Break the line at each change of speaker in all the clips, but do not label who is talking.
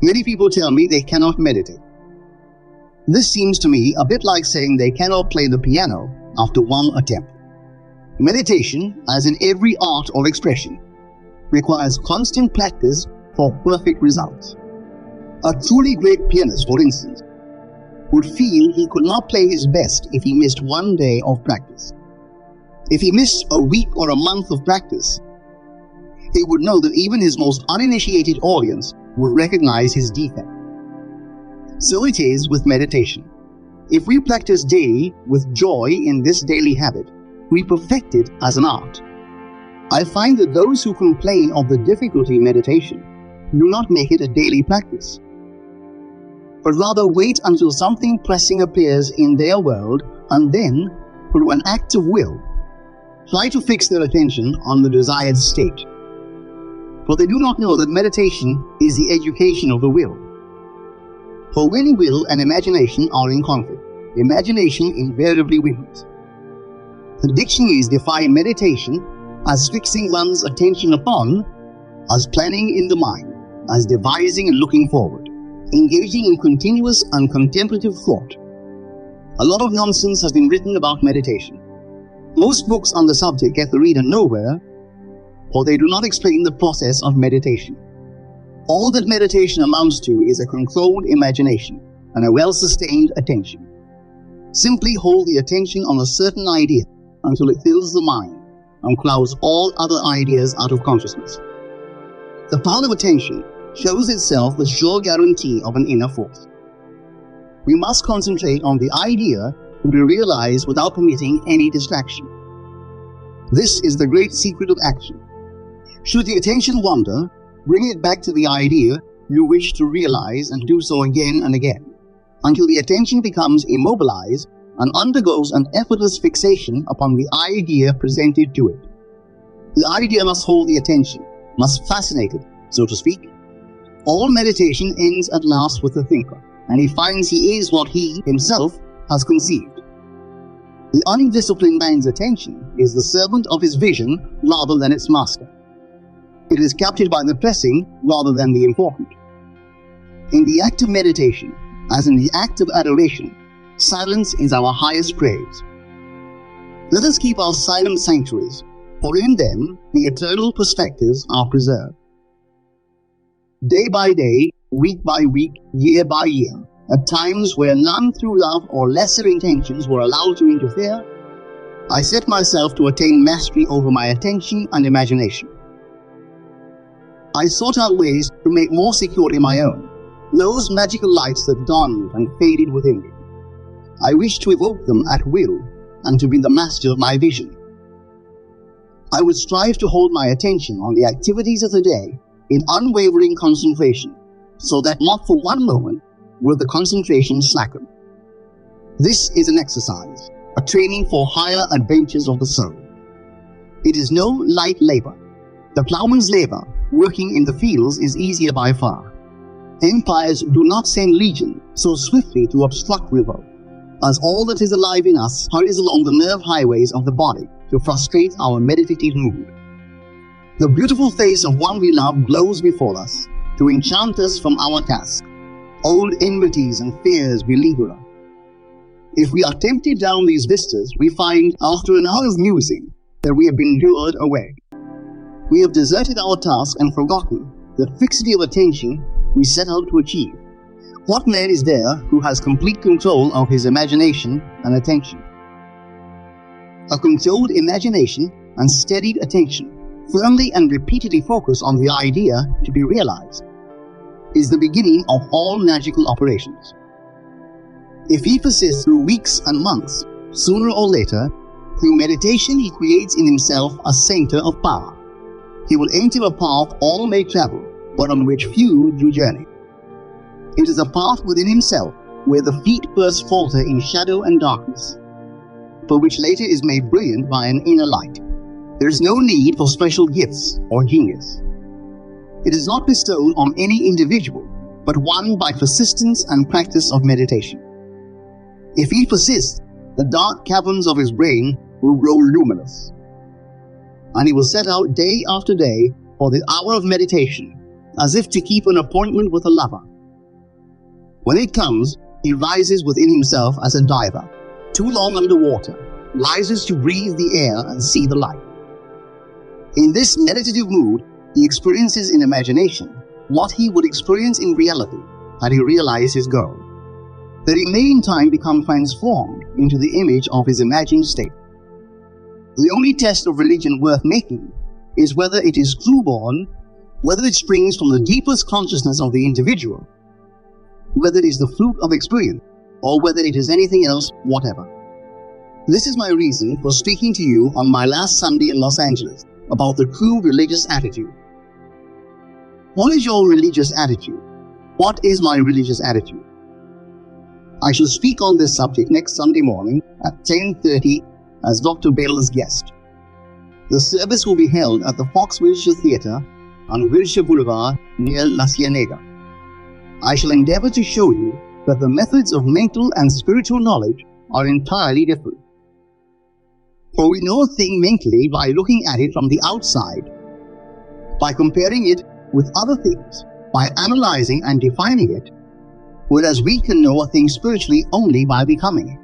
Many people tell me they cannot meditate. This seems to me a bit like saying they cannot play the piano after one attempt. Meditation, as in every art or expression, requires constant practice for perfect results. A truly great pianist, for instance, would feel he could not play his best if he missed one day of practice. If he missed a week or a month of practice, he would know that even his most uninitiated audience would recognize his defect. So it is with meditation. If we practice daily with joy in this daily habit, we perfect it as an art. I find that those who complain of the difficulty in meditation do not make it a daily practice, but rather wait until something pressing appears in their world and then, through an act of will, try to fix their attention on the desired state. For they do not know that meditation is the education of the will. For when will and imagination are in conflict, imagination invariably wins. The dictionaries define meditation as fixing one's attention upon, as planning in the mind, as devising and looking forward, engaging in continuous and contemplative thought. A lot of nonsense has been written about meditation. Most books on the subject get the reader nowhere, for they do not explain the process of meditation. All that meditation amounts to is a controlled imagination and a well-sustained attention. Simply hold the attention on a certain idea until it fills the mind and clouds all other ideas out of consciousness. The power of attention shows itself the sure guarantee of an inner force. We must concentrate on the idea to be realized without permitting any distraction. This is the great secret of action. Should the attention wander, bring it back to the idea you wish to realize and do so again and again, until the attention becomes immobilized and undergoes an effortless fixation upon the idea presented to it. The idea must hold the attention, must fascinate it, so to speak. All meditation ends at last with the thinker, and he finds he is what he himself has conceived. The undisciplined man's attention is the servant of his vision rather than its master. It is captured by the pressing rather than the important. In the act of meditation, as in the act of adoration, silence is our highest praise. Let us keep our silent sanctuaries, for in them the eternal perspectives are preserved. Day by day, week by week, year by year, at times where none through love or lesser intentions were allowed to interfere, I set myself to attain mastery over my attention and imagination. I sought out ways to make more securely my own, those magical lights that dawned and faded within me. I wished to evoke them at will and to be the master of my vision. I would strive to hold my attention on the activities of the day in unwavering concentration, so that not for one moment will the concentration slacken. This is an exercise, a training for higher adventures of the soul. It is no light labor. The plowman's labor, working in the fields, is easier by far. Empires do not send legions so swiftly to obstruct revolt, as all that is alive in us hurries along the nerve highways of the body to frustrate our meditative mood. The beautiful face of one we love glows before us to enchant us from our task. Old enmities and fears beleaguer us. If we are tempted down these vistas, we find, after an hour of musing, that we have been lured away. We have deserted our task and forgotten the fixity of attention we set out to achieve. What man is there who has complete control of his imagination and attention? A controlled imagination and steadied attention, firmly and repeatedly focused on the idea to be realized, is the beginning of all magical operations. If he persists through weeks and months, sooner or later, through meditation he creates in himself a center of power. He will enter a path all may travel, but on which few do journey. It is a path within himself, where the feet first falter in shadow and darkness, but which later is made brilliant by an inner light. There is no need for special gifts or genius. It is not bestowed on any individual, but won by persistence and practice of meditation. If he persists, the dark caverns of his brain will grow luminous, and he will set out day after day for the hour of meditation, as if to keep an appointment with a lover, When it comes, he rises within himself as a diver, too long underwater, rises to breathe the air and see the light. In this meditative mood, he experiences in imagination what he would experience in reality had he realized his goal, that he may in time become transformed into the image of his imagined state. The only test of religion worth making is whether it is true-born, whether it springs from the deepest consciousness of the individual, whether it is the fruit of experience, or whether it is anything else whatever. This is my reason for speaking to you on my last Sunday in Los Angeles about the true religious attitude. What is your religious attitude? What is my religious attitude? I shall speak on this subject next Sunday morning at 10:30 as Dr. Bell's guest. The service will be held at the Fox Wilshire Theatre on Wilshire Boulevard near La Cienega. I shall endeavor to show you that the methods of mental and spiritual knowledge are entirely different. For we know a thing mentally by looking at it from the outside, by comparing it with other things, by analyzing and defining it, whereas we can know a thing spiritually only by becoming it.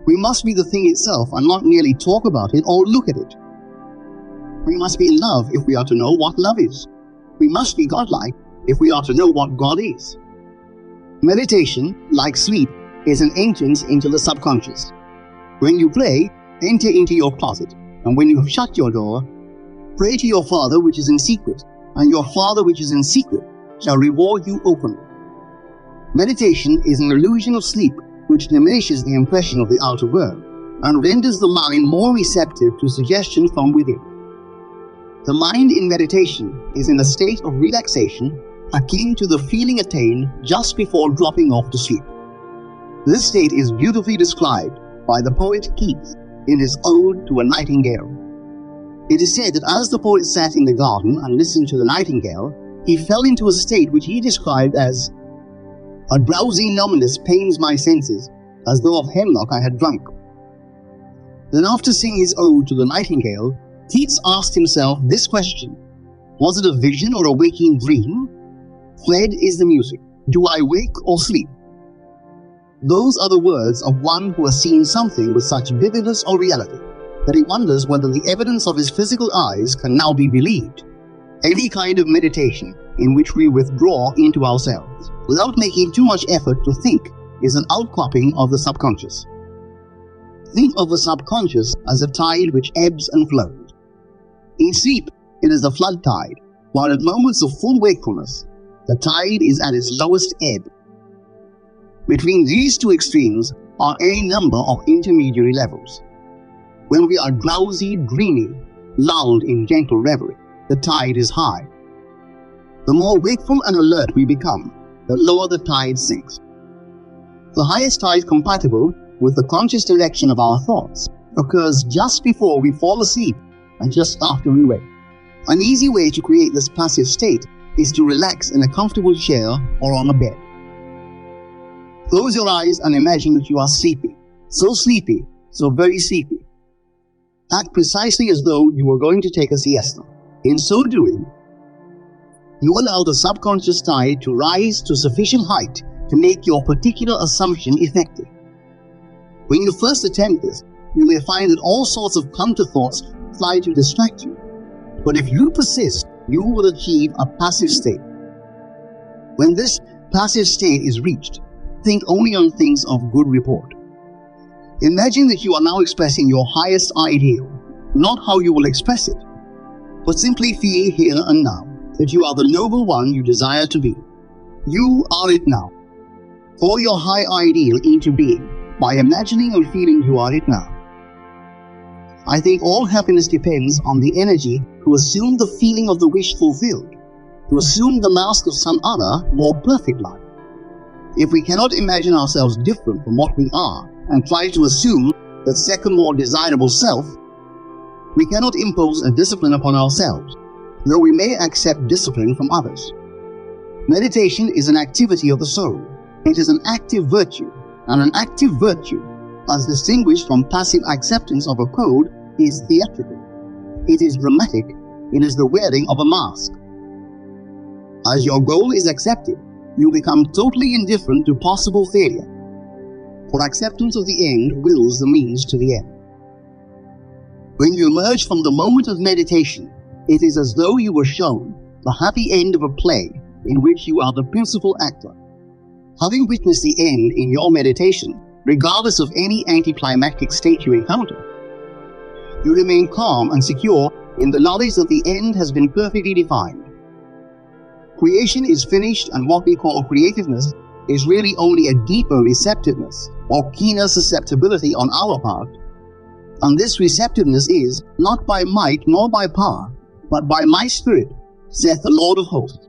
We must be the thing itself and not merely talk about it or look at it. We must be in love if we are to know what love is. We must be godlike if we are to know what God is. Meditation, like sleep, is an entrance into the subconscious. When you pray, enter into your closet, and when you have shut your door, pray to your Father which is in secret, and your Father which is in secret shall reward you openly. Meditation is an illusion of sleep which diminishes the impression of the outer world and renders the mind more receptive to suggestion from within. The mind in meditation is in a state of relaxation akin to the feeling attained just before dropping off to sleep. This state is beautifully described by the poet Keats in his Ode to a Nightingale. It is said that as the poet sat in the garden and listened to the nightingale, he fell into a state which he described as "a drowsy numbness pains my senses, as though of hemlock I had drunk." Then after singing his ode to the nightingale, Keats asked himself this question: was it a vision or a waking dream? Fled is the music. Do I wake or sleep? Those are the words of one who has seen something with such vividness or reality that he wonders whether the evidence of his physical eyes can now be believed. Any kind of meditation in which we withdraw into ourselves without making too much effort to think is an outcropping of the subconscious. Think of the subconscious as a tide which ebbs and flows. In sleep, it is the flood tide, while at moments of full wakefulness, the tide is at its lowest ebb. Between these two extremes are any number of intermediary levels. When we are drowsy, dreamy, lulled in gentle reverie, the tide is high. The more wakeful and alert we become, the lower the tide sinks. The highest tide compatible with the conscious direction of our thoughts occurs just before we fall asleep and just after we wake. An easy way to create this passive state is to relax in a comfortable chair or on a bed. Close your eyes and imagine that you are sleepy, so very sleepy. Act precisely as though you were going to take a siesta. In so doing, you allow the subconscious tide to rise to sufficient height to make your particular assumption effective. When you first attempt this, you may find that all sorts of counter-thoughts try to distract you. But if you persist, you will achieve a passive state. When this passive state is reached, think only on things of good report. Imagine that you are now expressing your highest ideal, not how you will express it, but simply feel here and now that you are the noble one you desire to be. You are it now. Call your high ideal into being by imagining and feeling you are it now. I think all happiness depends on the energy to assume the feeling of the wish fulfilled, to assume the mask of some other, more perfect life. If we cannot imagine ourselves different from what we are and try to assume that second more desirable self, we cannot impose a discipline upon ourselves, though we may accept discipline from others. Meditation is an activity of the soul. It is an active virtue, and an active virtue, as distinguished from passive acceptance of a code, is theatrical. It is dramatic. It is the wearing of a mask. As your goal is accepted, you become totally indifferent to possible failure, for acceptance of the end wills the means to the end. When you emerge from the moment of meditation, it is as though you were shown the happy end of a play in which you are the principal actor. Having witnessed the end in your meditation, regardless of any anticlimactic state you encounter, you remain calm and secure in the knowledge that the end has been perfectly defined. Creation is finished, and what we call creativeness is really only a deeper receptiveness or keener susceptibility on our part, and this receptiveness is not by might nor by power, but by my spirit, saith the Lord of hosts.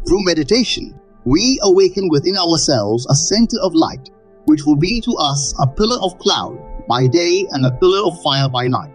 Through meditation, we awaken within ourselves a center of light, which will be to us a pillar of cloud by day and a pillar of fire by night.